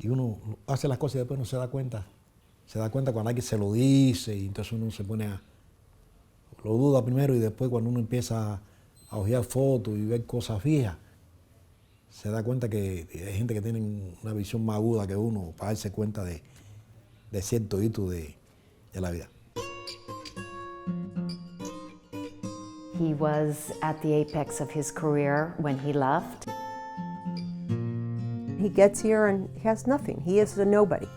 Y uno hace las cosas y después no se da cuenta. Se da cuenta cuando alguien se lo dice y entonces uno se pone lo duda primero y después cuando uno empieza a hojear fotos y ver cosas viejas, se da cuenta que hay gente que tiene una visión más aguda que uno para darse cuenta de cierto hito de la vida. He was at the apex of his career when he left. He gets here and he has nothing. He is a nobody.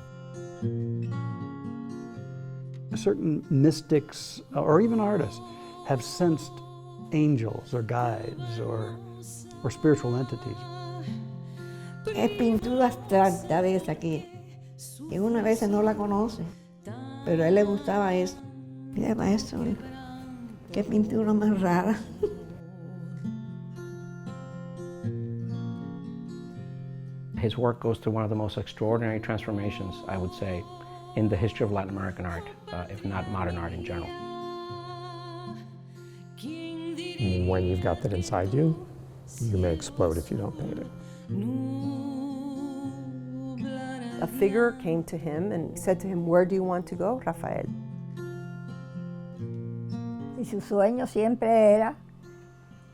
Certain mystics or even artists have sensed angels or guides or spiritual entities. Es pintura abstracta de esa que uno a veces no la conoce, pero a él le gustaba eso. Mira, maestro, qué pintura más rara. His work goes through one of the most extraordinary transformations, I would say, in the history of Latin American art, if not modern art in general. When you've got that inside you, you may explode if you don't paint it. A figure came to him and said to him, "Where do you want to go, Rafael?" Y su sueño siempre era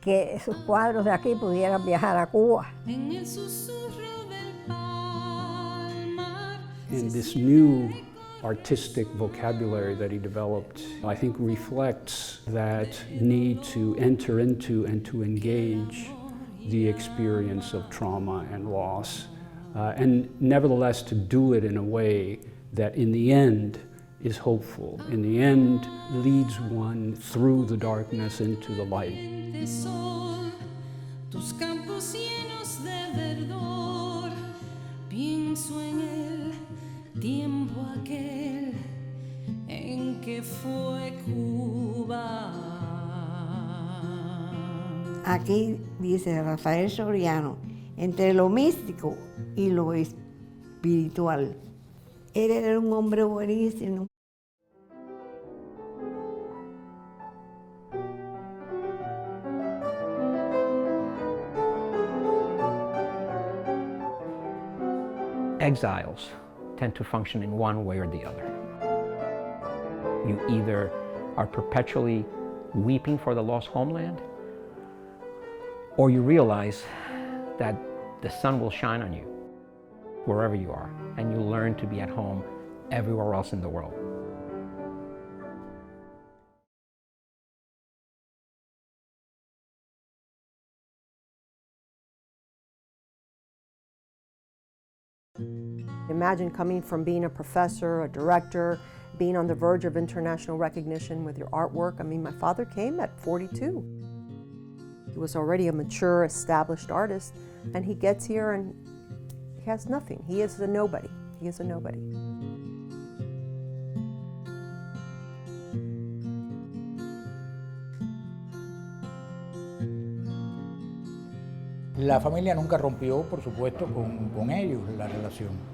que sus cuadros de aquí pudieran viajar a Cuba. And this new artistic vocabulary that he developed, I think reflects that need to enter into and to engage the experience of trauma and loss, and nevertheless to do it in a way that in the end is hopeful, in the end leads one through the darkness into the light. Tiempo aquel en que fue Cuba. Aquí dice Rafael Soriano, entre lo místico y lo espiritual. Él era un hombre buenísimo. Exiles tend to function in one way or the other. You either are perpetually weeping for the lost homeland, or you realize that the sun will shine on you wherever you are, and you learn to be at home everywhere else in the world. Imagine coming from being a professor, a director, being on the verge of international recognition with your artwork. I mean, my father came at 42. He was already a mature, established artist, and he gets here and he has nothing. He is a nobody. He is a nobody. La familia nunca rompió, por supuesto, con ellos la relación.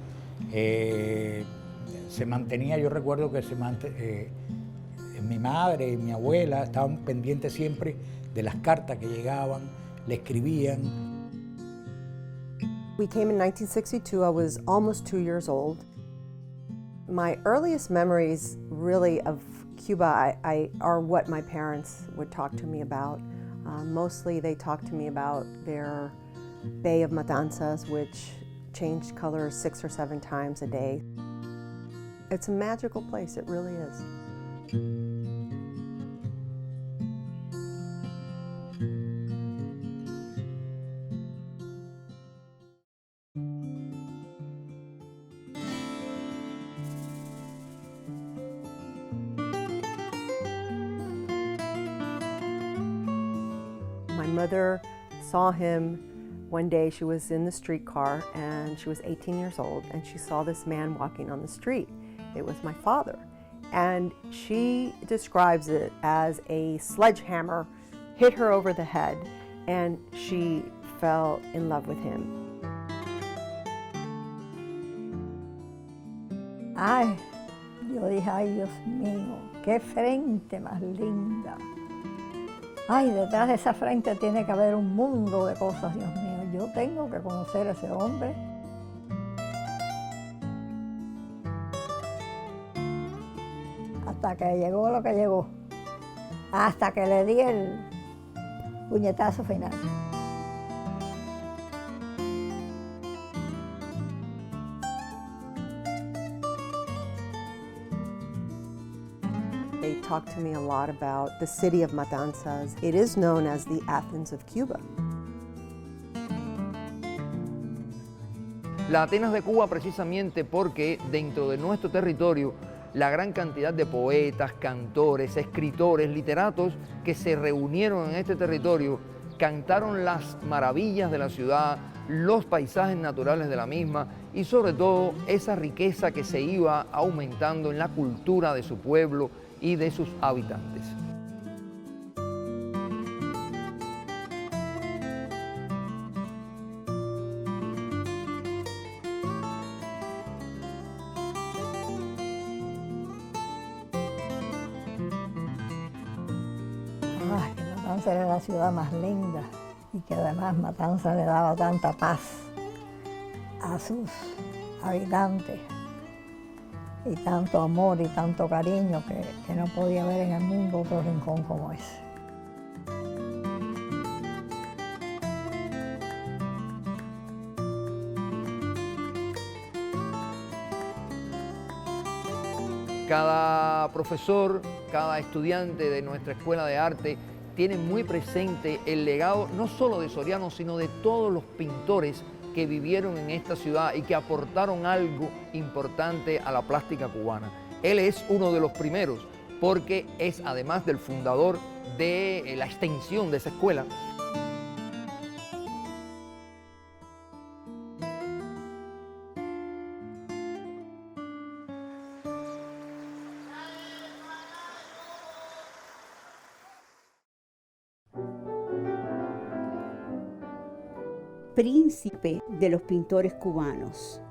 Se mantenía, yo recuerdo que mi madre y mi abuela estaban pendientes siempre de las cartas que llegaban, le escribían. We came in 1962. I was almost 2 years old. My earliest memories really of Cuba are what my parents would talk to me about. Mostly they talked to me about their Bay of Matanzas, which changed colors 6 or 7 times a day. It's a magical place, it really is. My mother saw him one day. She was in the streetcar and she was 18 years old, and she saw this man walking on the street. It was my father. And she describes it as a sledgehammer hit her over the head, and she fell in love with him. Ay, yo dije, ay Dios mío, qué frente más linda. Ay, detrás de esa frente tiene que haber un mundo de cosas, Dios mío. Yo tengo que conocer a ese hombre. hasta que llegó lo que llegó, hasta que le di el puñetazo final. They talked to me a lot about the city of Matanzas. It is known as the Athens of Cuba. La Atenas de Cuba precisamente porque dentro de nuestro territorio la gran cantidad de poetas, cantores, escritores, literatos que se reunieron en este territorio cantaron las maravillas de la ciudad, los paisajes naturales de la misma y sobre todo esa riqueza que se iba aumentando en la cultura de su pueblo y de sus habitantes. Ay, que Matanzas era la ciudad más linda y que además Matanzas le daba tanta paz a sus habitantes y tanto amor y tanto cariño que no podía haber en el mundo otro rincón como ese. Cada profesor, cada estudiante de nuestra escuela de arte tiene muy presente el legado no solo de Soriano, sino de todos los pintores que vivieron en esta ciudad y que aportaron algo importante a la plástica cubana. Él es uno de los primeros porque es además del fundador de la extensión de esa escuela. Príncipe de los pintores cubanos,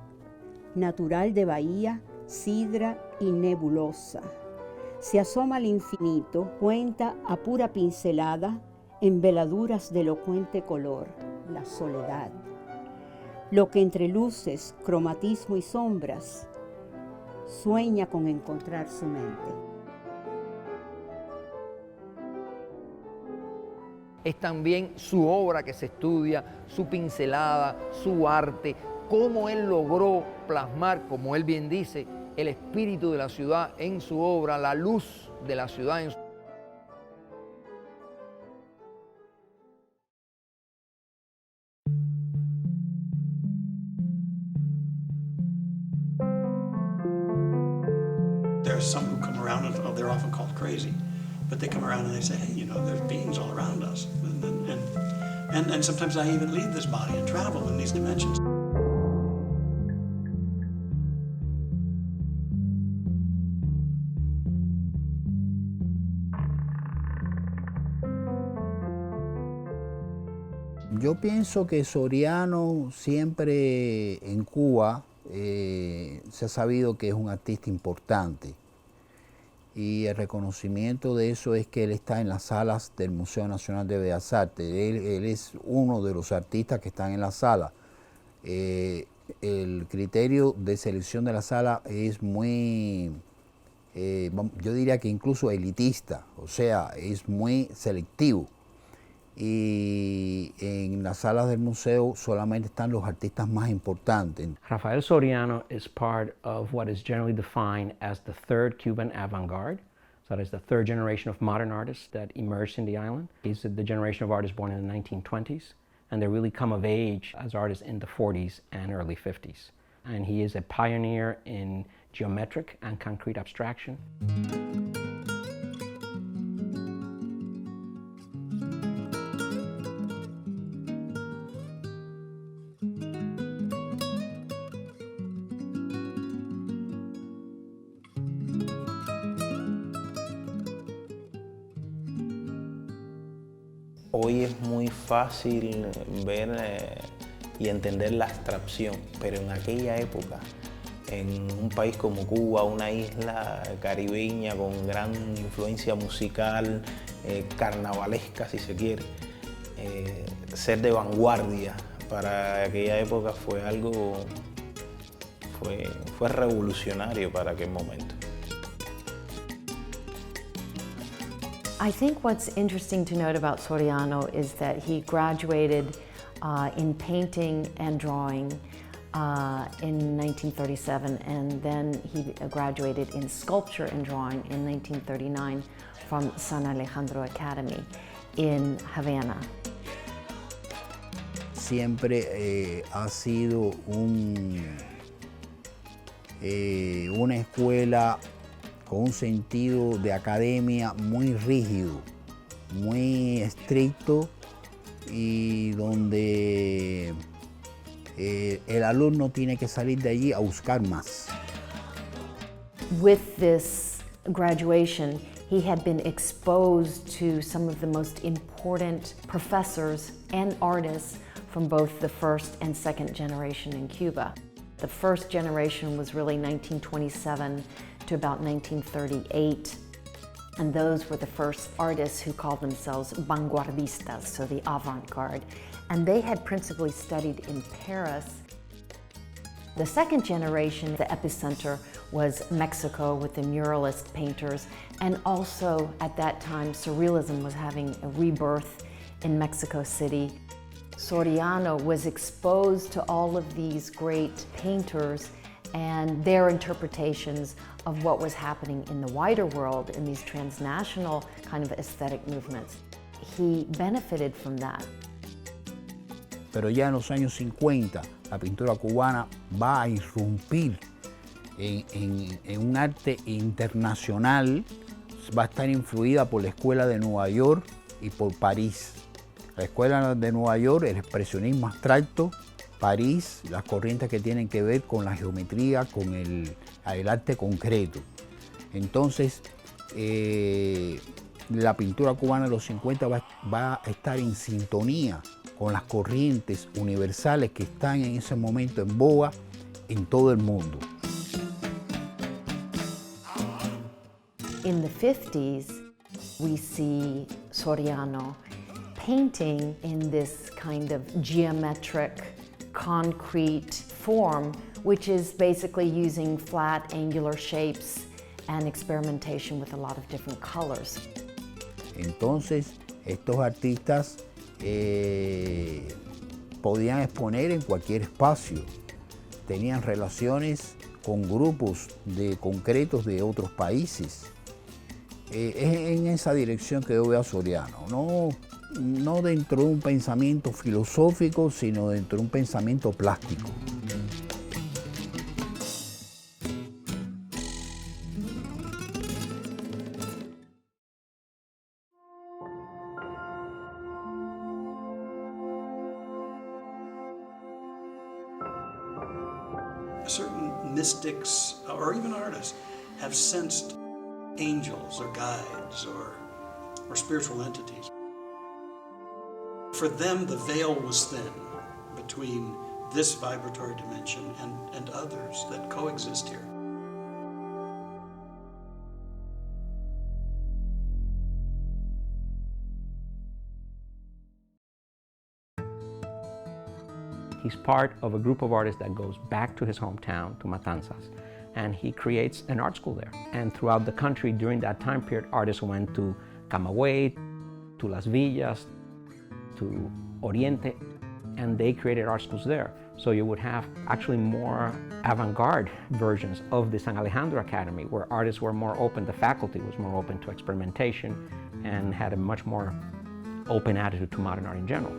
natural de Bahía, Sidra y Nebulosa. Se asoma al infinito, cuenta a pura pincelada, en veladuras de elocuente color, la soledad. Lo que entre luces, cromatismo y sombras, sueña con encontrar su mente. Es también su obra que se estudia, su pincelada, su arte, cómo él logró plasmar, como él bien dice, el espíritu de la ciudad en su obra, la luz de la ciudad en su... There are some who come around and they're often called crazy. But they come around and they say, hey, you know, there's beings all around us. And sometimes I even leave this body and travel in these dimensions. Yo pienso que Soriano siempre en Cuba se ha sabido que es un artista importante. Y el reconocimiento de eso es que él está en las salas del Museo Nacional de Bellas Artes. Él es uno de los artistas que están en la sala. El criterio de selección de la sala es muy, yo diría que incluso elitista, o sea, es muy selectivo. Y en las salas del museo solamente están los artistas más importantes. Rafael Soriano is part of what is generally defined as the third Cuban avant-garde. So that is the third generation of modern artists that emerged in the island. He's the generation of artists born in the 1920s, and they really come of age as artists in the 40s and early 50s. And he is a pioneer in geometric and concrete abstraction. Hoy es muy fácil ver y entender la abstracción, pero en aquella época, en un país como Cuba, una isla caribeña con gran influencia musical, carnavalesca si se quiere, ser de vanguardia para aquella época fue algo, fue revolucionario para aquel momento. I think what's interesting to note about Soriano is that he graduated in painting and drawing in 1937, and then he graduated in sculpture and drawing in 1939 from San Alejandro Academy in Havana. Siempre ha sido una escuela con un sentido de academia muy rígido, muy estricto, y donde el alumno tiene que salir de allí a buscar más. With this graduation, he had been exposed to some of the most important professors and artists from both the first and second generation in Cuba. The first generation was really 1927 to about 1938, and those were the first artists who called themselves vanguardistas, so the avant-garde, and they had principally studied in Paris. The second generation, the epicenter, was Mexico with the muralist painters, and also at that time Surrealism was having a rebirth in Mexico City. Soriano was exposed to all of these great painters and their interpretations of what was happening in the wider world in these transnational kind of aesthetic movements. He benefited from that. Pero ya en los años 50, la pintura cubana va a irrumpir en un arte internacional, va a estar influida por la Escuela de Nueva York y por París. La Escuela de Nueva York, el expresionismo abstracto, París, las corrientes que tienen que ver con la geometría, con el arte concreto. Entonces, la pintura cubana de los 50 va a estar en sintonía con las corrientes universales que están en ese momento en boga en todo el mundo. In the 50s, we see Soriano painting in this kind of geometric, concrete form, which is basically using flat, angular shapes and experimentation with a lot of different colors. Entonces, estos artistas podían exponer en cualquier espacio, tenían relaciones con grupos concretos de otros países. Es en esa dirección que yo veo a Soriano, no dentro de un pensamiento filosófico, sino dentro de un pensamiento plástico. Certain mystics or even artists have sensed angels or guides or spiritual entities. For them, the veil was thin between this vibratory dimension and others that coexist here. He's part of a group of artists that goes back to his hometown, to Matanzas, and he creates an art school there. And throughout the country during that time period, artists went to Camagüey, to Las Villas, to Oriente, and they created art schools there. So you would have actually more avant-garde versions of the San Alejandro Academy, where artists were more open, the faculty was more open to experimentation and had a much more open attitude to modern art in general.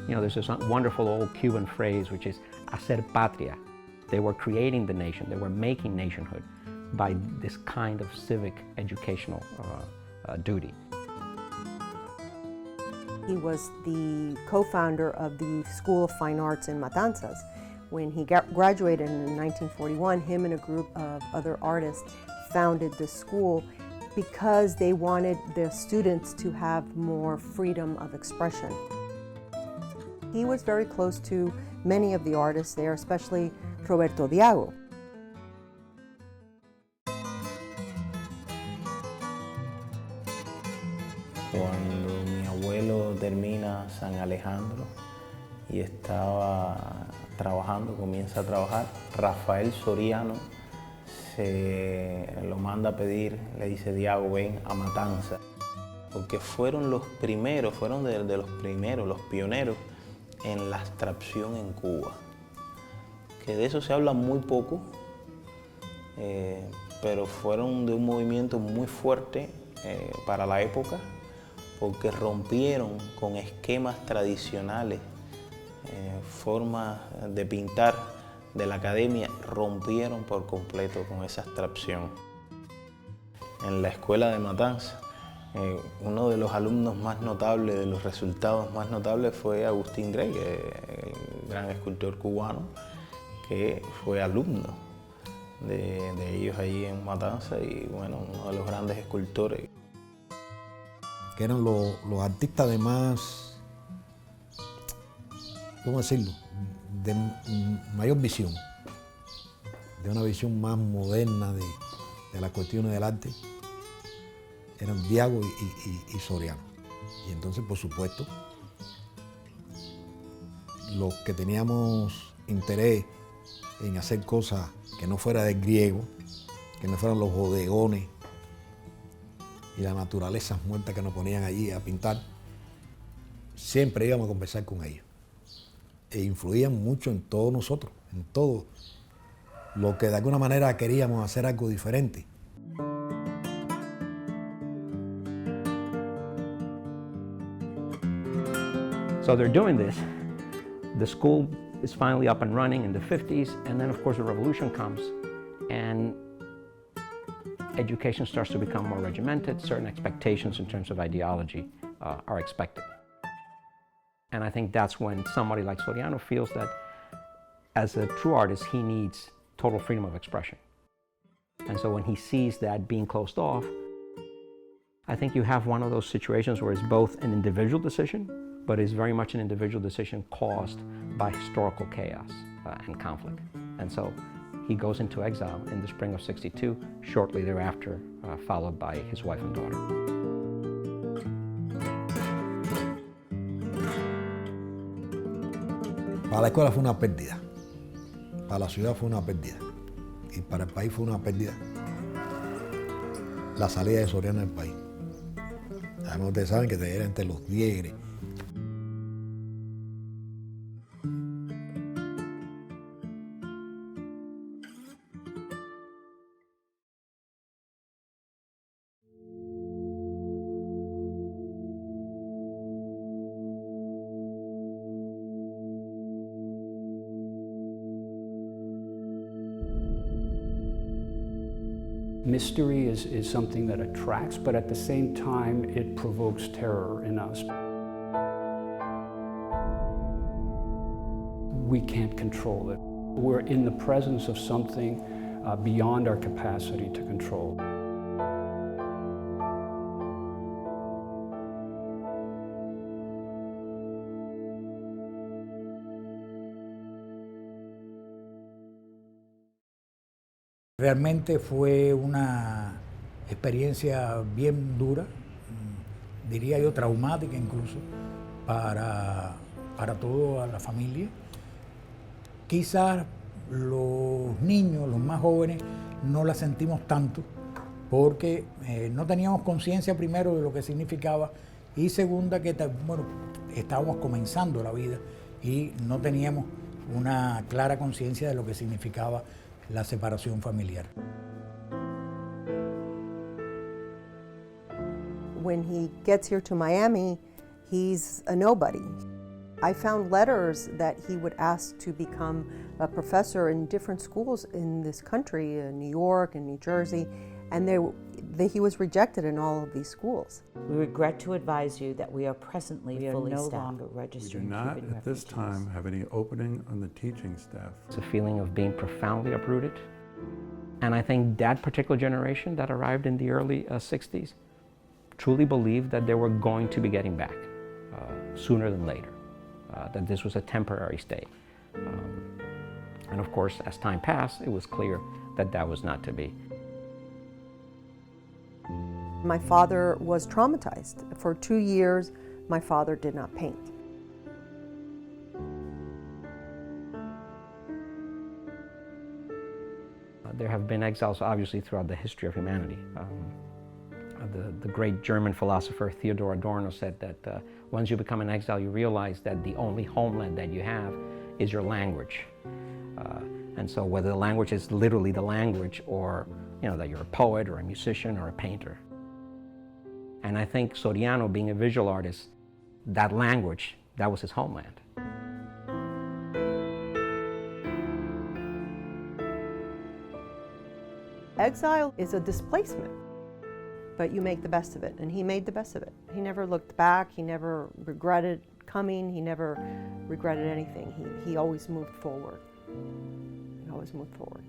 You know, there's this wonderful old Cuban phrase, which is hacer patria. They were creating the nation, they were making nationhood by this kind of civic educational duty. He was the co-founder of the School of Fine Arts in Matanzas. When he graduated in 1941, him and a group of other artists founded the school because they wanted their students to have more freedom of expression. He was very close to many of the artists there, especially Roberto Diago. Cuando mi abuelo termina San Alejandro y estaba trabajando, comienza a trabajar, Rafael Soriano lo manda a pedir, le dice Diago, ven a Matanza, porque fueron los primeros, fueron de los primeros, los pioneros en la abstracción en Cuba. Que de eso se habla muy poco, pero fueron de un movimiento muy fuerte para la época, porque rompieron con esquemas tradicionales, formas de pintar de la academia, rompieron por completo con esa abstracción. En la escuela de Matanza, uno de los alumnos más notables, de los resultados más notables, fue Agustín Grey, el gran escultor cubano, que fue alumno de ellos allí en Matanza y bueno, uno de los grandes escultores. Que eran los artistas de más, ¿cómo decirlo?, de mayor visión, de una visión más moderna de las cuestiones del arte, eran Diago y Soriano. Y entonces, por supuesto, los que teníamos interés en hacer cosas que no fuera del griego, que no fueran los bodegones y las naturalezas muertas que nos ponían allí a pintar, siempre íbamos a conversar con ellos. E influían mucho en todos nosotros, en todo lo que de alguna manera queríamos hacer algo diferente. So they're doing this. The school is finally up and running in the 50s, and then of course the revolution comes, and education starts to become more regimented. Certain expectations in terms of ideology are expected. And I think that's when somebody like Soriano feels that as a true artist, he needs total freedom of expression. And so when he sees that being closed off, I think you have one of those situations where it's both an individual decision, but it's very much an individual decision caused by historical chaos and conflict. And so he goes into exile in the spring of '62, shortly thereafter, followed by his wife and daughter. Para la escuela fue una pérdida, para la ciudad fue una pérdida y para el país fue una pérdida la salida de Soriano del país. Además, ustedes saben que era entre los diegres. Mystery is something that attracts, but at the same time, it provokes terror in us. We can't control it. We're in the presence of something beyond our capacity to control. Realmente fue una experiencia bien dura, diría yo traumática incluso, para toda la familia. Quizás los niños, los más jóvenes, no la sentimos tanto porque no teníamos conciencia primero de lo que significaba y segunda que bueno, estábamos comenzando la vida y no teníamos una clara conciencia de lo que significaba la separación familiar. When he gets here to Miami, he's a nobody. I found letters that he would ask to become a professor in different schools in this country, in New York and New Jersey, and he was rejected in all of these schools. We regret to advise you that we are presently fully no staffed. longer registering We do not Cuban at this refugees. time have any opening on the teaching staff. It's a feeling of being profoundly uprooted. And I think that particular generation that arrived in the early 60s truly believed that they were going to be getting back sooner than later, that this was a temporary stay. And of course, as time passed, it was clear that that was not to be. My father was traumatized. For 2 years, my father did not paint. There have been exiles, obviously, throughout the history of humanity. The great German philosopher Theodor Adorno said that once you become an exile, you realize that the only homeland that you have is your language. And so whether the language is literally the language, or that you're a poet or a musician or a painter. And I think Soriano, being a visual artist, that language, that was his homeland. Exile is a displacement, but you make the best of it, and he made the best of it. He never looked back, he never regretted coming, he never regretted anything. He always moved forward. He always moved forward.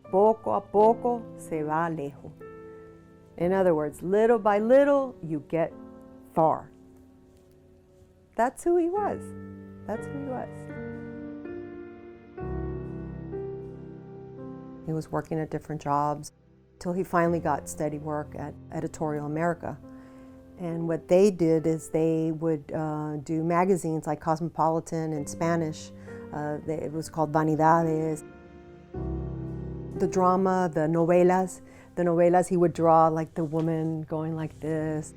Poco a poco se va lejos. In other words, little by little, you get far. That's who he was. That's who he was. He was working at different jobs till he finally got steady work at Editorial America. And what they did is they would do magazines like Cosmopolitan in Spanish. It was called Vanidades. The drama, the novelas, he would draw like the woman going like this.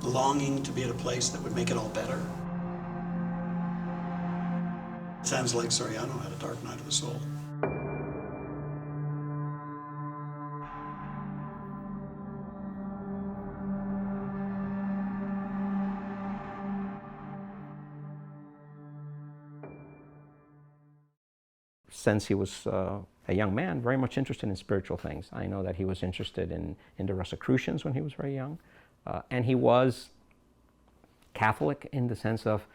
Longing to be at a place that would make it all better. Sounds like Soriano had a dark night of the soul. Since he was a young man, very much interested in spiritual things. I know that he was interested in the Rosicrucians when he was very young. And he was Catholic in the sense of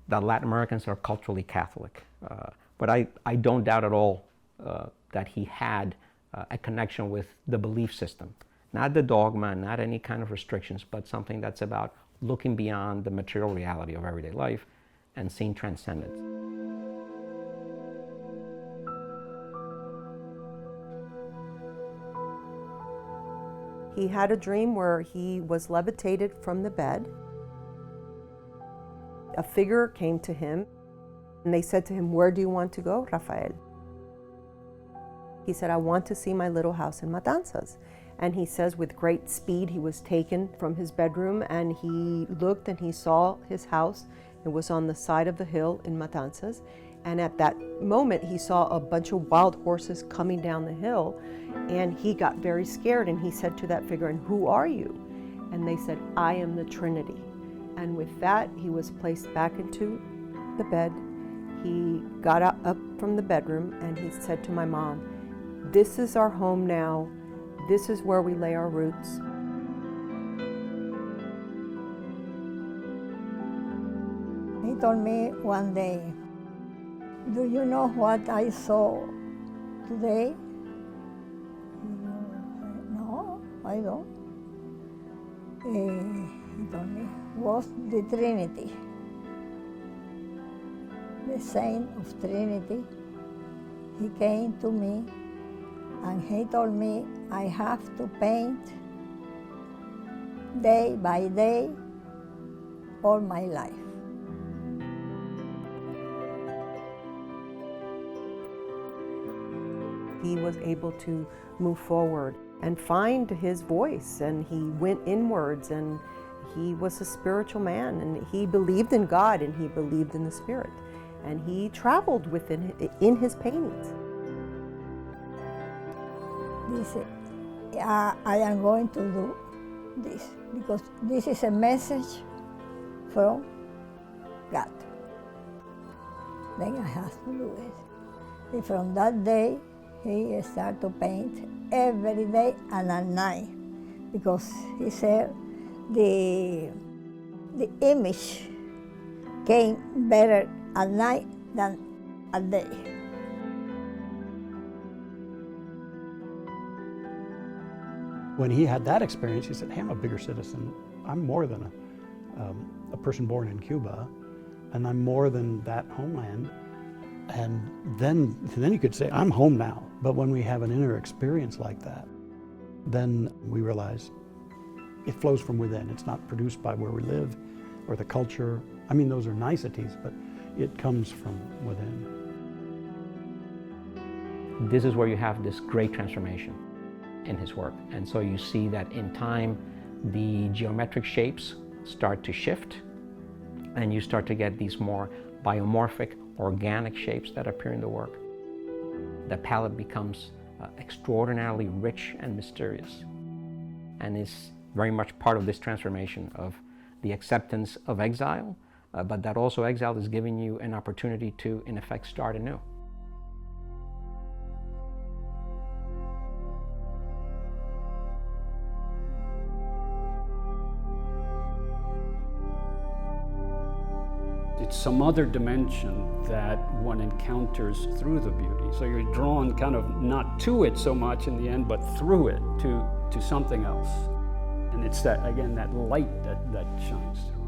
that Latin Americans are culturally Catholic. But I don't doubt at all that he had a connection with the belief system. Not the dogma, not any kind of restrictions, but something that's about looking beyond the material reality of everyday life and seeing transcendence. He had a dream where he was levitated from the bed. A figure came to him, and they said to him, "Where do you want to go, Rafael?" He said, "I want to see my little house in Matanzas." And he says with great speed he was taken from his bedroom, and he looked and he saw his house. It was on the side of the hill in Matanzas. And at that moment he saw a bunch of wild horses coming down the hill, and he got very scared, and he said to that figure, "And who are you?" And they said, "I am the Trinity." And with that he was placed back into the bed. He got up from the bedroom and he said to my mom, "This is our home now. This is where we lay our roots." He told me one day, "Do you know what I saw today?" "No, I don't." He told me, was the Trinity, the saint of Trinity. He came to me and he told me I have to paint day by day all my life. He was able to move forward and find his voice, and he went inwards, and he was a spiritual man, and he believed in God, and he believed in the Spirit, and he traveled in his paintings. He said, I am going to do this because this is a message from God. Then I have to do it. And from that day, he started to paint every day and at night, because he said the image came better at night than at day. When he had that experience, he said, "Hey, I'm a bigger citizen. I'm more than a person born in Cuba, and I'm more than that homeland. And then you could say, I'm home now. But when we have an inner experience like that, then we realize it flows from within. It's not produced by where we live or the culture. I mean, those are niceties, but it comes from within. This is where you have this great transformation in his work. And so you see that in time, the geometric shapes start to shift, and you start to get these more biomorphic, organic shapes that appear in the work. The palette becomes extraordinarily rich and mysterious, and is very much part of this transformation of the acceptance of exile, but that also exile is giving you an opportunity to, in effect, start anew. It's some other dimension that one encounters through the beauty. So you're drawn kind of not to it so much in the end, but through it to something else. And it's that, again, that light that shines through.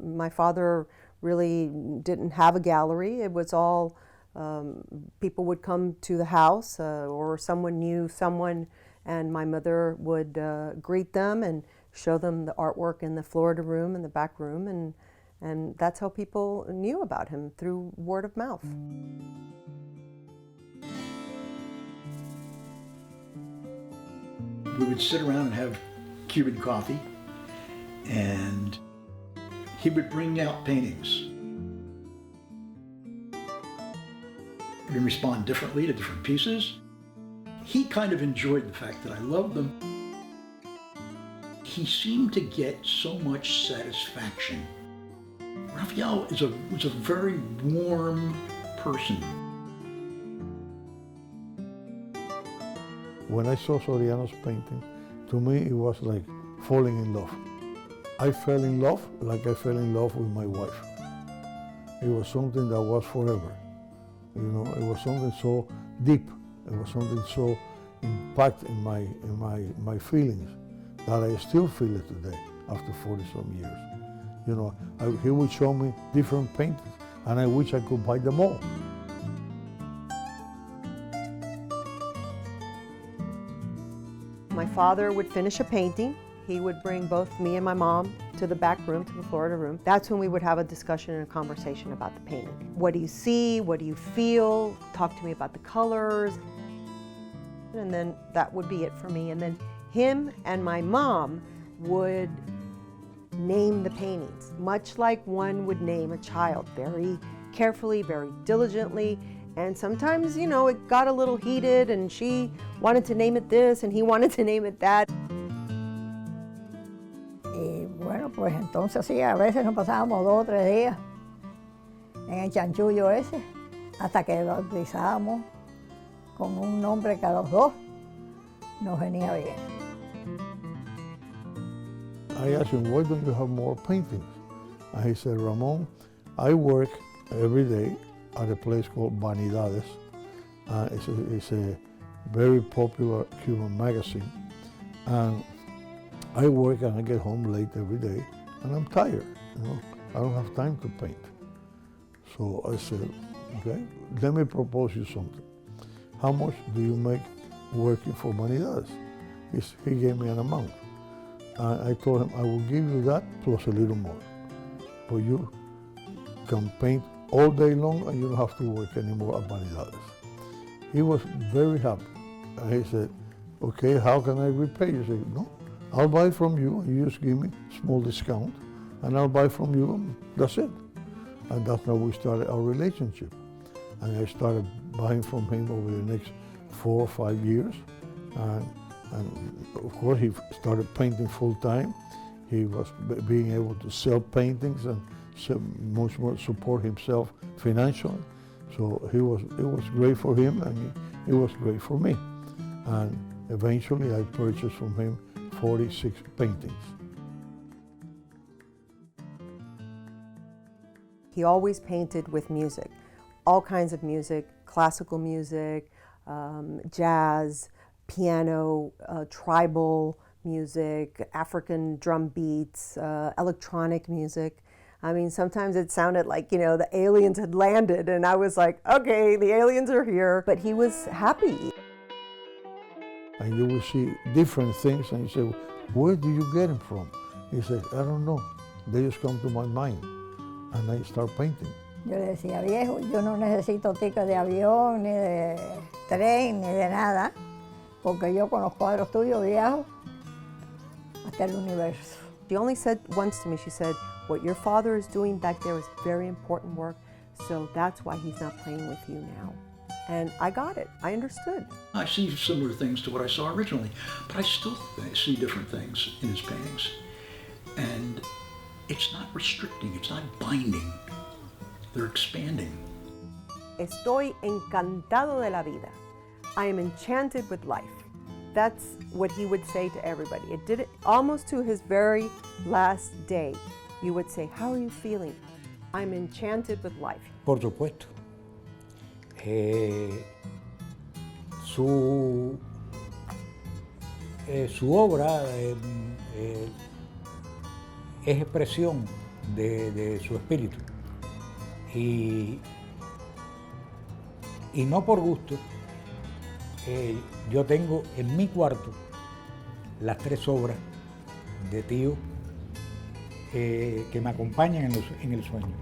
My father really didn't have a gallery. It was all, people would come to the house or someone knew someone, and my mother would greet them and show them the artwork in the Florida room and the back room, and that's how people knew about him, through word of mouth. We would sit around and have Cuban coffee, and he would bring out paintings and respond differently to different pieces. He kind of enjoyed the fact that I loved them. He seemed to get so much satisfaction. Rafael was a very warm person. When I saw Soriano's painting, to me it was like falling in love. I fell in love like I fell in love with my wife. It was something that was forever. You know, it was something so deep. It was something so impact in my feelings that I still feel it today after 40-some years. You know, he would show me different paintings, and I wish I could buy them all. My father would finish a painting. He would bring both me and my mom to the back room, to the Florida room. That's when we would have a discussion and a conversation about the painting. What do you see? What do you feel? Talk to me about the colors. And then that would be it for me. And then him and my mom would name the paintings, much like one would name a child, very carefully, very diligently. And sometimes, you know, it got a little heated and she wanted to name it this and he wanted to name it that. Y bueno, pues entonces sí, a veces nos pasábamos 2 o 3 días en el chanchullo ese, hasta que bautizábamos con un nombre que a los dos nos venía bien. I asked him, why don't you have more paintings? And he said, Ramon, I work every day at a place called Vanidades. It's a very popular Cuban magazine. And I work and I get home late every day, and I'm tired. You know, I don't have time to paint. So I said, okay, let me propose you something. How much do you make working for Vanidades? He gave me an amount. I told him I will give you that plus a little more. But you can paint all day long and you don't have to work anymore at Vanidades. He was very happy. And he said, okay, how can I repay you? I said, no, I'll buy from you and you just give me a small discount and I'll buy from you and that's it. And that's how we started our relationship. And I started buying from him over the next 4 or 5 years. And of course he started painting full time. He was being able to sell paintings and much more support himself financially. So it was great for him and it was great for me. And eventually I purchased from him 46 paintings. He always painted with music, all kinds of music, classical music, jazz, piano, tribal music, African drum beats, electronic music. I mean, sometimes it sounded like, the aliens had landed, and I was like, okay, the aliens are here. But he was happy. And you will see different things, and you say, where do you get them from? He said, I don't know. They just come to my mind, and I start painting. Yo le decía, viejo, yo no necesito ticket de avión, ni de tren, ni de nada, porque yo con los cuadros tuyos viajo hasta el universo. She only said once to me, she said, what your father is doing back there is very important work, so that's why he's not playing with you now. And I got it, I understood. I see similar things to what I saw originally, but I still see different things in his paintings. And it's not restricting, it's not binding, they're expanding. Estoy encantado de la vida. I am enchanted with life. That's what he would say to everybody. It did it almost to his very last day. You would say, how are you feeling? I'm enchanted with life. Por supuesto. Su obra es expresión de su espíritu. Y no por gusto, yo tengo en mi cuarto las 3 obras de tío que me acompañan en el sueño.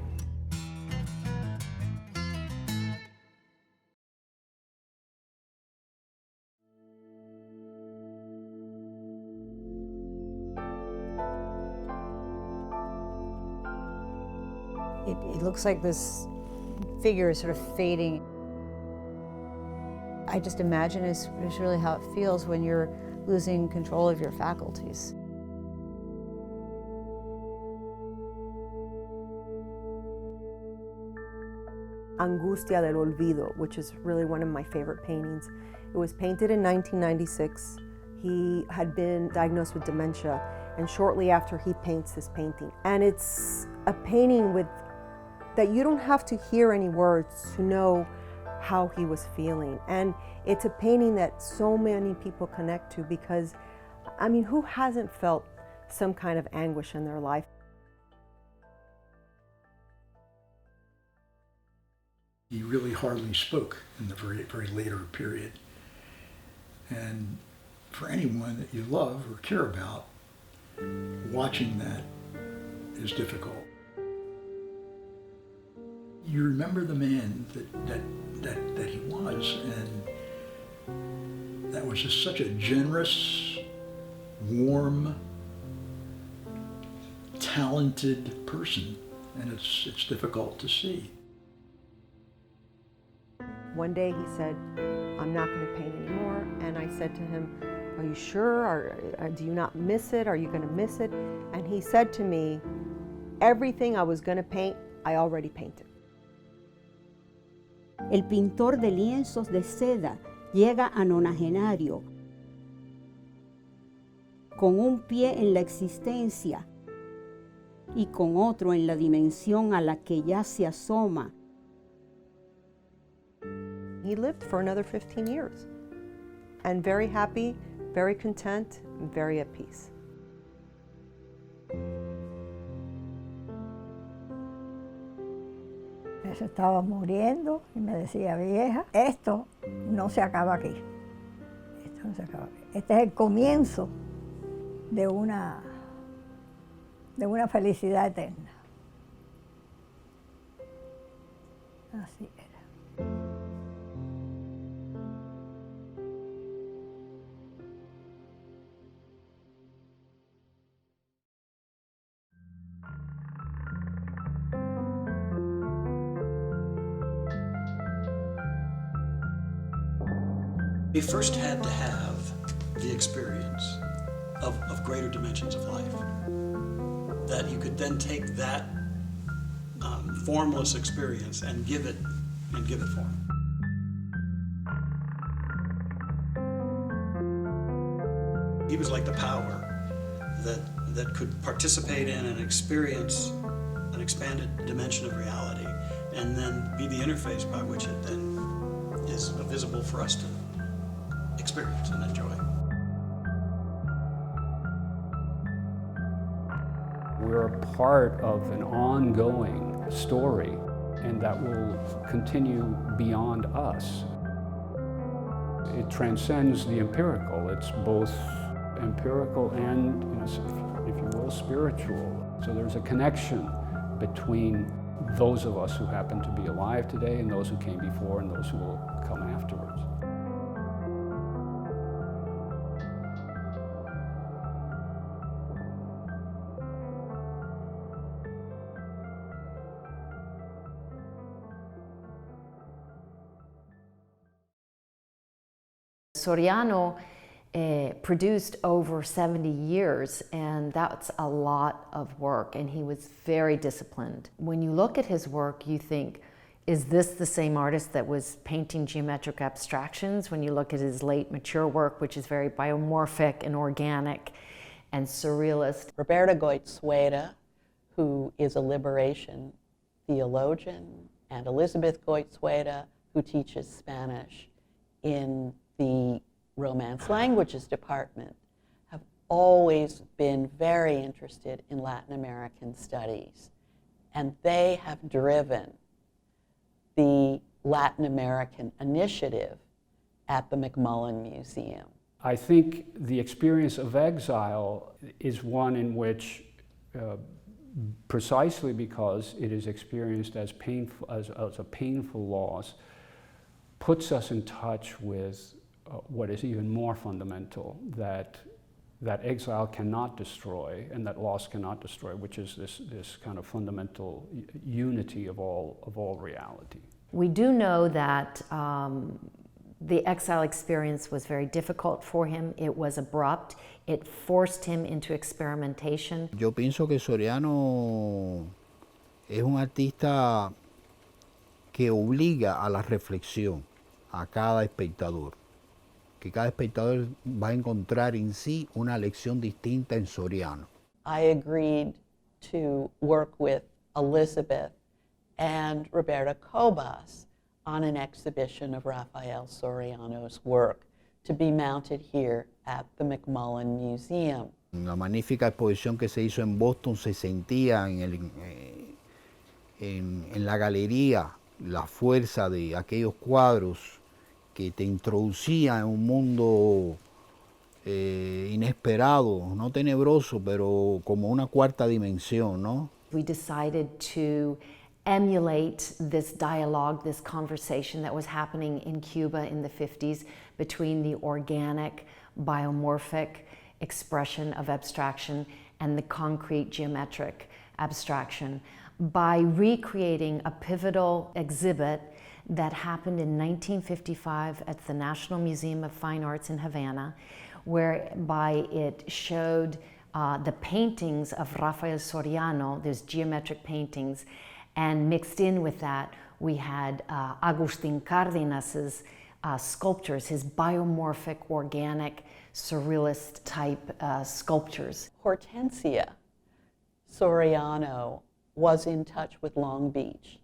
It looks like this figure is sort of fading. I just imagine it's really how it feels when you're losing control of your faculties. Angustia del Olvido, which is really one of my favorite paintings. It was painted in 1996. He had been diagnosed with dementia, and shortly after he paints this painting. And it's a painting that you don't have to hear any words to know how he was feeling. And it's a painting that so many people connect to because, I mean, who hasn't felt some kind of anguish in their life? He really hardly spoke in the very, very later period. And for anyone that you love or care about, watching that is difficult. You remember the man that he was, and that was just such a generous, warm, talented person, and it's difficult to see. One day he said, I'm not going to paint anymore, and I said to him, are you sure? Or do you not miss it? Are you going to miss it? And he said to me, everything I was going to paint, I already painted. El pintor de lienzos de seda llega a nonagenario, con un pie en la existencia y con otro en la dimensión a la que ya se asoma. He lived for another 15 years, and very happy, very content, and very at peace. Se estaba muriendo y me decía, vieja, esto no se acaba aquí. Esto no se acaba aquí. Este es el comienzo de una felicidad eterna. Así era. He first had to have the experience of greater dimensions of life. That you could then take that formless experience and give it form. He was like the power that could participate in and experience an expanded dimension of reality, and then be the interface by which it then is visible for us to experience and enjoy. We're a part of an ongoing story, and that will continue beyond us. It transcends the empirical. It's both empirical and, if you will, spiritual. So there's a connection between those of us who happen to be alive today and those who came before and those who will come afterwards. Soriano produced over 70 years, and that's a lot of work, and he was very disciplined. When you look at his work, you think, is this the same artist that was painting geometric abstractions? When you look at his late mature work, which is very biomorphic and organic and surrealist. Roberta Goizueta, who is a liberation theologian, and Elizabeth Goizueta, who teaches Spanish in the Romance Languages Department, have always been very interested in Latin American studies, and they have driven the Latin American initiative at the McMullen Museum. I think the experience of exile is one in which, precisely because it is experienced as painful, as a painful loss, puts us in touch with what is even more fundamental, that exile cannot destroy and that loss cannot destroy, which is this kind of fundamental unity of all reality. We do know that the exile experience was very difficult for him. It was abrupt. It forced him into experimentation. Yo pienso que Soriano es un artista que obliga a la reflexión a cada espectador. Que cada espectador va a encontrar en sí una lección distinta en Soriano. I agreed to work with Elizabeth and Roberta Cobas on an exhibition of Rafael Soriano's work to be mounted here at the McMullen Museum. La magnífica exposición que se hizo en Boston se sentía en la galería la fuerza de aquellos cuadros que te introducía en un mundo inesperado, no tenebroso, pero como una cuarta dimensión, ¿no? We decided to emulate this dialogue, this conversation that was happening in Cuba in the 50s between the organic, biomorphic expression of abstraction and the concrete geometric abstraction by recreating a pivotal exhibit that happened in 1955 at the National Museum of Fine Arts in Havana, whereby it showed the paintings of Rafael Soriano, those geometric paintings, and mixed in with that we had Agustin Cardenas's sculptures, his biomorphic, organic, surrealist type sculptures. Hortensia Soriano was in touch with Long Beach,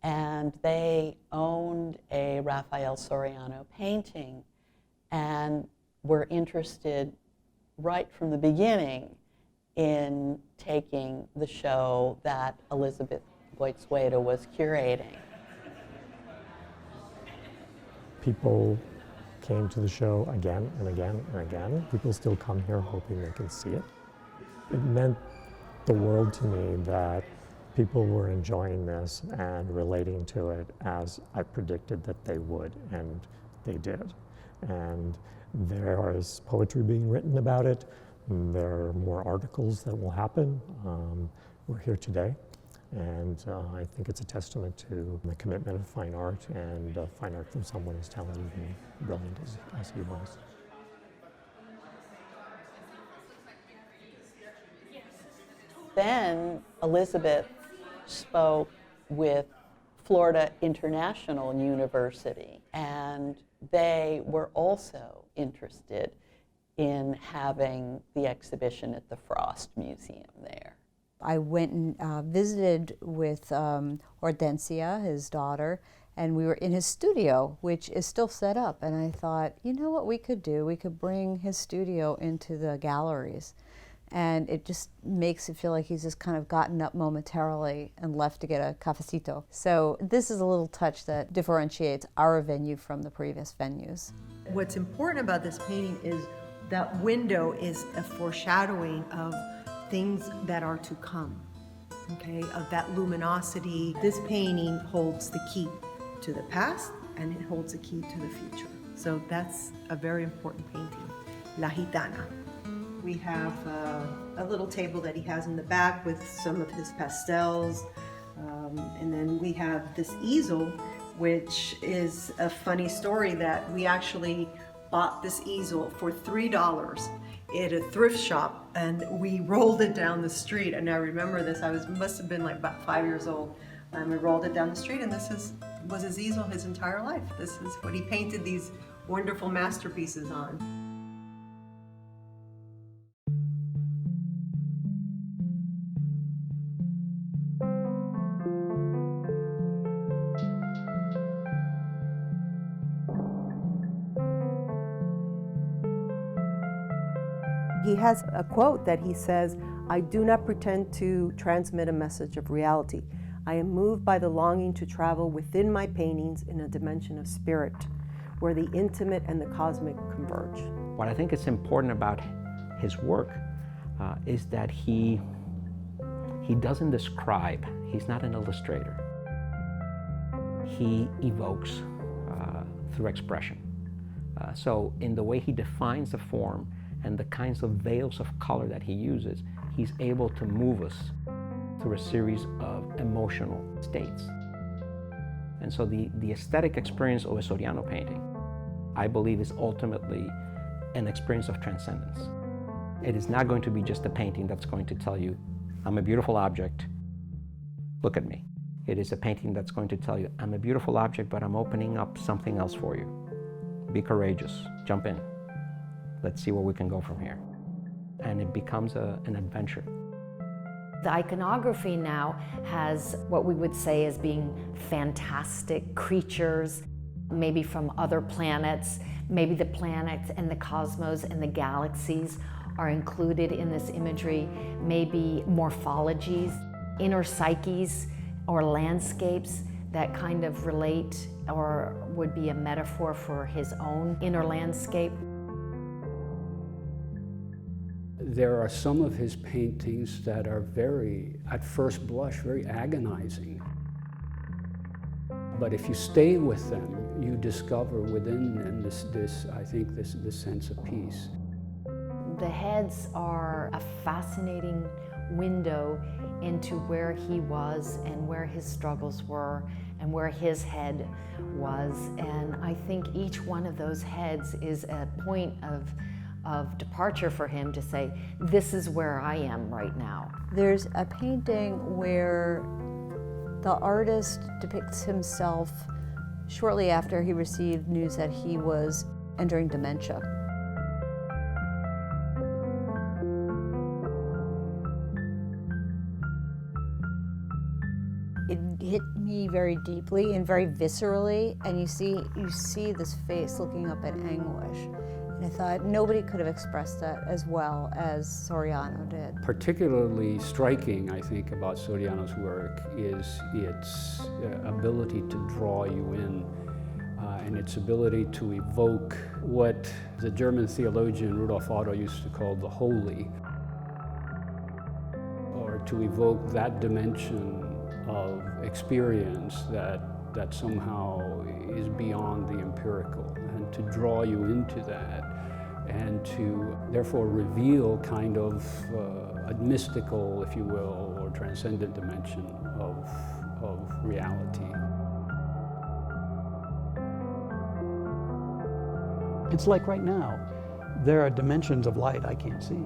and they owned a Rafael Soriano painting and were interested right from the beginning in taking the show that Elizabeth Goizueta was curating. People came to the show again and again and again. People still come here hoping they can see it. It meant the world to me that people were enjoying this and relating to it as I predicted that they would, and they did. And there is poetry being written about it. There are more articles that will happen. We're here today, and I think it's a testament to the commitment of fine art, and fine art from someone as talented and brilliant as he was. Then Elizabeth spoke with Florida International University, and they were also interested in having the exhibition at the Frost Museum there. I went and visited with Hortensia, his daughter, and we were in his studio, which is still set up. And I thought, you know what we could do? We could bring his studio into the galleries. And it just makes it feel like he's just kind of gotten up momentarily and left to get a cafecito. So this is a little touch that differentiates our venue from the previous venues. What's important about this painting is that window is a foreshadowing of things that are to come, okay, of that luminosity. This painting holds the key to the past and it holds the key to the future. So that's a very important painting, La Gitana. We have a little table that he has in the back with some of his pastels. And then we have this easel, which is a funny story that we actually bought this easel for $3 at a thrift shop, and we rolled it down the street. And I remember this, must have been like about 5 years old. And we rolled it down the street, and was his easel his entire life. This is what he painted these wonderful masterpieces on. He has a quote that he says, "I do not pretend to transmit a message of reality. I am moved by the longing to travel within my paintings in a dimension of spirit, where the intimate and the cosmic converge." What I think is important about his work is that he doesn't describe. He's not an illustrator. He evokes through expression. So in the way he defines the form and the kinds of veils of color that he uses, he's able to move us through a series of emotional states. And so the aesthetic experience of a Soriano painting, I believe, is ultimately an experience of transcendence. It is not going to be just a painting that's going to tell you, I'm a beautiful object, look at me. It is a painting that's going to tell you, I'm a beautiful object, but I'm opening up something else for you. Be courageous, jump in. Let's see where we can go from here. And it becomes an adventure. The iconography now has what we would say as being fantastic creatures, maybe from other planets. Maybe the planets and the cosmos and the galaxies are included in this imagery. Maybe morphologies, inner psyches, or landscapes that kind of relate or would be a metaphor for his own inner landscape. There are some of his paintings that are very, at first blush, very agonizing. But if you stay with them, you discover within them this sense of peace. The heads are a fascinating window into where he was and where his struggles were and where his head was. And I think each one of those heads is a point of departure for him to say, this is where I am right now. There's a painting where the artist depicts himself shortly after he received news that he was entering dementia. It hit me very deeply and very viscerally, and you see this face looking up in anguish. And I thought nobody could have expressed that as well as Soriano did. Particularly striking, I think, about Soriano's work is its ability to draw you in and its ability to evoke what the German theologian Rudolf Otto used to call the holy, or to evoke that dimension of experience that somehow is beyond the empirical, and to draw you into that, and to therefore reveal kind of a mystical, if you will, or transcendent dimension of reality. It's like right now, there are dimensions of light I can't see.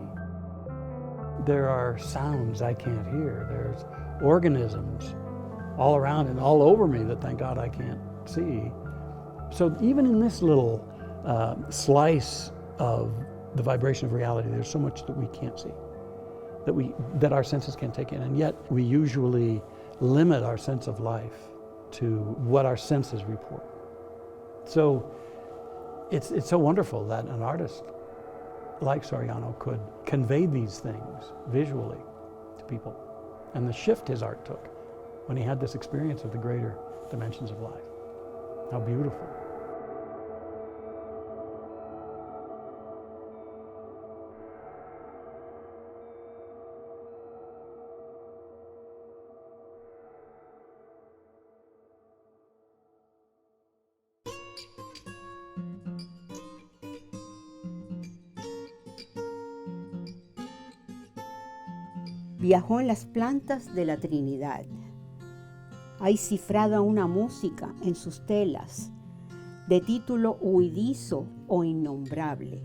There are sounds I can't hear. There's organisms all around and all over me that, thank God, I can't see. So even in this little slice of the vibration of reality, there's so much that we can't see. that our senses can take in, and yet we usually limit our sense of life to what our senses report. So it's so wonderful that an artist like Soriano could convey these things visually to people, and the shift his art took when he had this experience of the greater dimensions of life. How beautiful. Viajó en las plantas de la Trinidad. Hay cifrada una música en sus telas, de título huidizo o innombrable.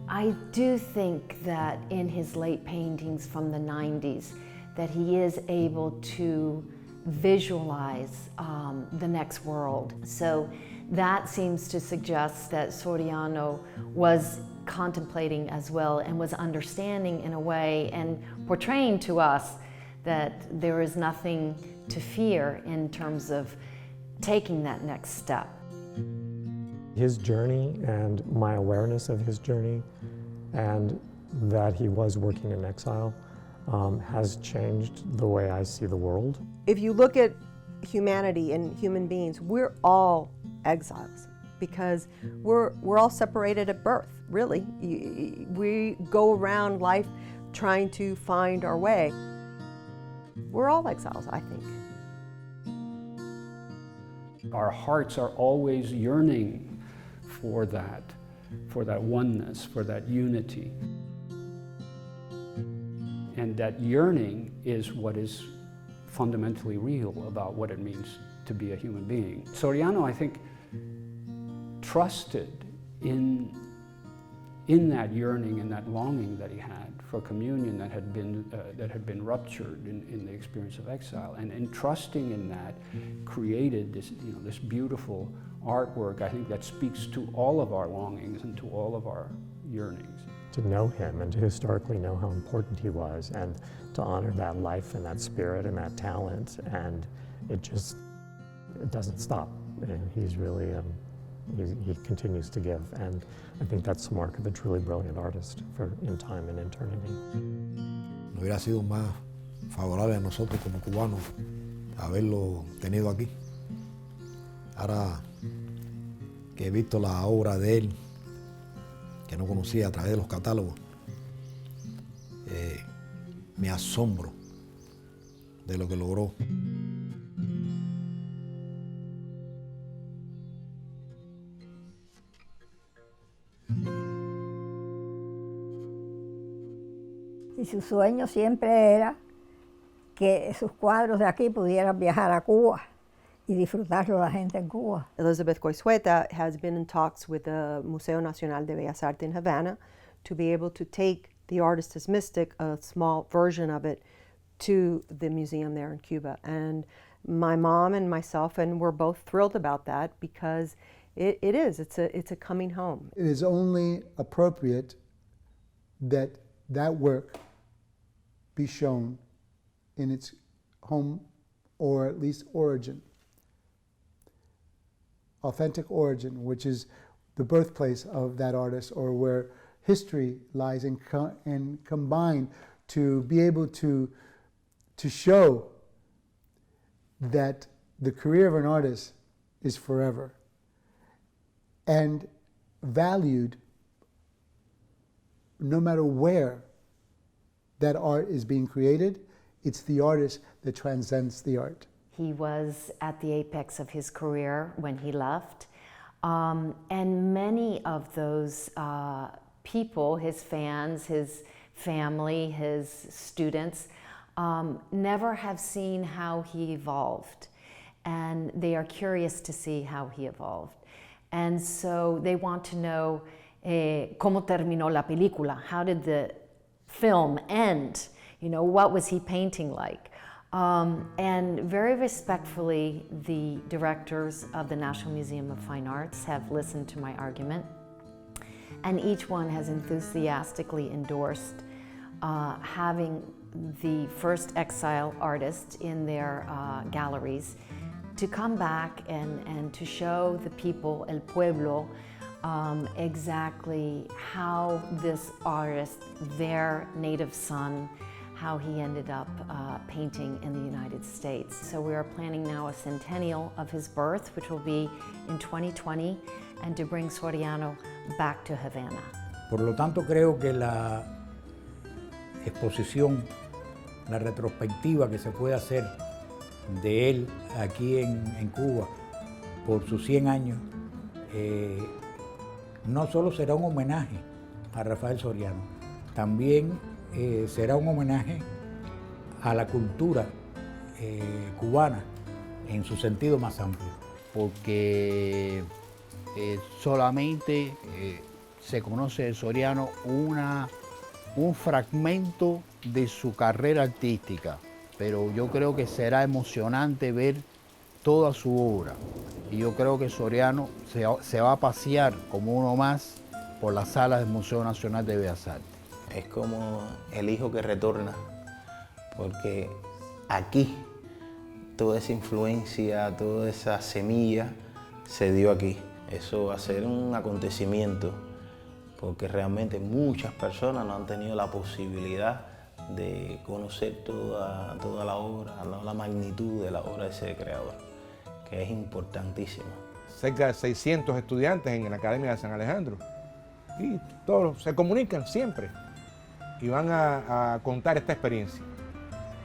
I do think that in his late paintings from the 90s, that he is able to visualize the next world. So that seems to suggest that Soriano was contemplating as well and was understanding in a way and portraying to us that there is nothing to fear in terms of taking that next step. His journey and my awareness of his journey and that he was working in exile has changed the way I see the world. If you look at humanity and human beings, we're all exiles because we're all separated at birth, really. We go around life trying to find our way. We're all exiles, I think. Our hearts are always yearning for that oneness, for that unity. And that yearning is what is fundamentally real about what it means to be a human being. Soriano, I think, trusted in that yearning and that longing that he had for communion that had been ruptured in the experience of exile, and trusting in that created this beautiful artwork, I think, that speaks to all of our longings and to all of our yearnings. To know him and to historically know how important he was and to honor that life and that spirit and that talent, and it doesn't stop. And he's really, he continues to give, and I think that's the mark of a truly brilliant artist in time and eternity. No hubiera sido más favorable a nosotros como cubanos haberlo tenido aquí. Ahora que he visto la obra de él, que no conocía a través de los catálogos, me asombro de lo que logró. Y su sueño siempre era que sus cuadros de aquí pudieran viajar a Cuba y disfrutarlo la gente en Cuba. Elizabeth Goizueta has been in talks with the Museo Nacional de Bellas Artes in Havana to be able to take The Artist is Mystic, a small version of it, to the museum there in Cuba. And my mom and myself, and we're both thrilled about that because it's a coming home. It is only appropriate that that work be shown in its home, or at least origin, authentic origin, which is the birthplace of that artist, or where history lies, and combine to be able to show that the career of an artist is forever and valued no matter where that art is being created. It's the artist that transcends the art. He was at the apex of his career when he left, and many of those people, his fans, his family, his students, never have seen how he evolved, and they are curious to see how he evolved. And so they want to know cómo terminó la película, how did the film end, what was he painting like? And very respectfully, the directors of the National Museum of Fine Arts have listened to my argument. And each one has enthusiastically endorsed having the first exile artist in their galleries to come back and to show the people, el pueblo, exactly how this artist, their native son, how he ended up painting in the United States. So we are planning now a centennial of his birth, which will be in 2020, and to bring Soriano back to Havana. Por lo tanto, creo que la exposición, la retrospectiva que se puede hacer de él aquí en Cuba por sus 100 años, no solo será un homenaje a Rafael Soriano, también será un homenaje a la cultura cubana en su sentido más amplio. Porque solamente se conoce de Soriano un fragmento de su carrera artística, pero yo creo que será emocionante ver toda su obra. Y yo creo que Soriano se va a pasear como uno más por las salas del Museo Nacional de Bellas Artes. Es como el hijo que retorna, porque aquí toda esa influencia, toda esa semilla se dio aquí. Eso va a ser un acontecimiento, porque realmente muchas personas no han tenido la posibilidad de conocer toda la obra, la magnitud de la obra de ese creador, que es importantísima. Cerca de 600 estudiantes en la Academia de San Alejandro, y todos se comunican siempre y van a contar esta experiencia.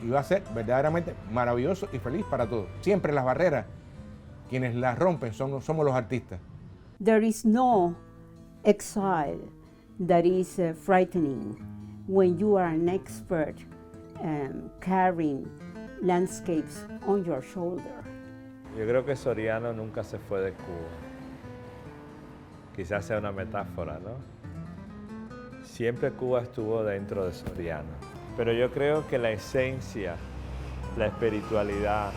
Y va a ser verdaderamente maravilloso y feliz para todos. Siempre las barreras, quienes las rompen somos los artistas. There is no exile that is frightening when you are an expert carrying landscapes on your shoulder. Yo creo que Soriano nunca se fue de Cuba. Quizás sea una metáfora, ¿no? Siempre Cuba estuvo dentro de Soriano. Pero yo creo que la esencia, la espiritualidad,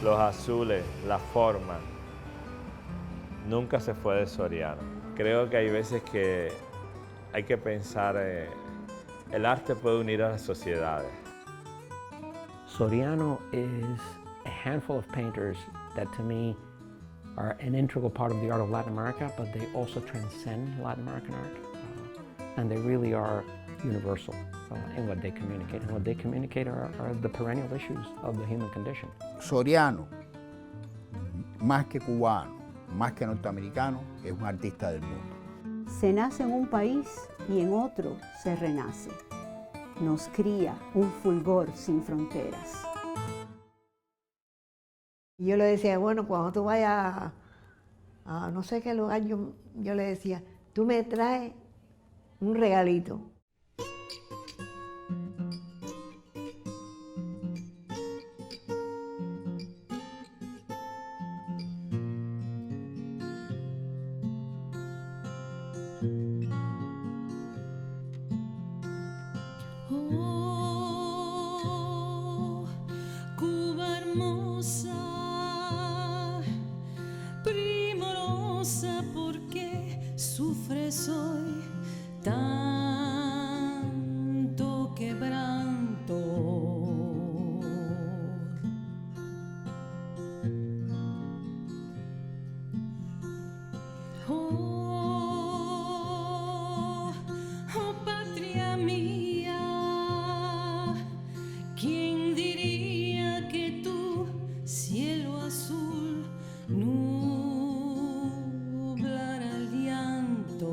los azules, la forma, nunca se fue de Soriano. Creo que hay veces que hay que pensar, el arte puede unir a las sociedades. Soriano is a handful of painters that to me are an integral part of the art of Latin America, but they also transcend Latin American art. And they really are universal in what they communicate. And what they communicate are the perennial issues of the human condition. Soriano, más que cubano, más que norteamericano, es un artista del mundo. Se nace en un país y en otro se renace. Nos cría un fulgor sin fronteras. Yo le decía, bueno, cuando tú vayas a no sé qué lugar, yo le decía, tú me traes un regalito. Oh, Cuba hermosa, primorosa, porque sufres hoy tanto quebranto. Oh, patria mía, ¿quién diría que tu cielo azul nublará el llanto?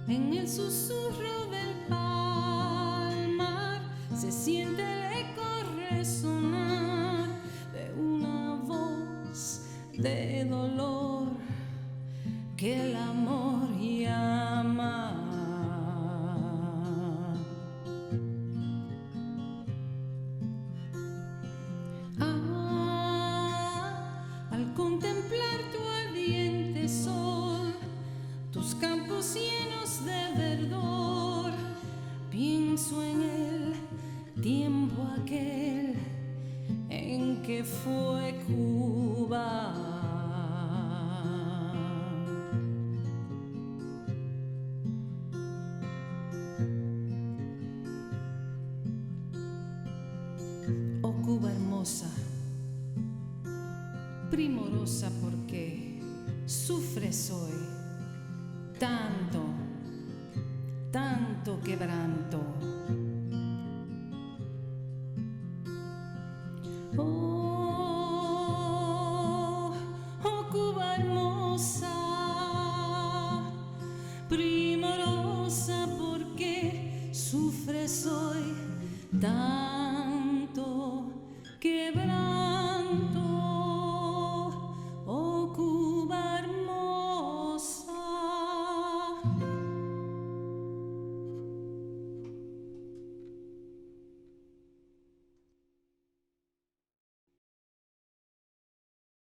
En el susurro del palma primorosa porque sufres hoy tanto, tanto quebranto. Oh, oh Cuba hermosa, primorosa porque sufres hoy tanto quebranto.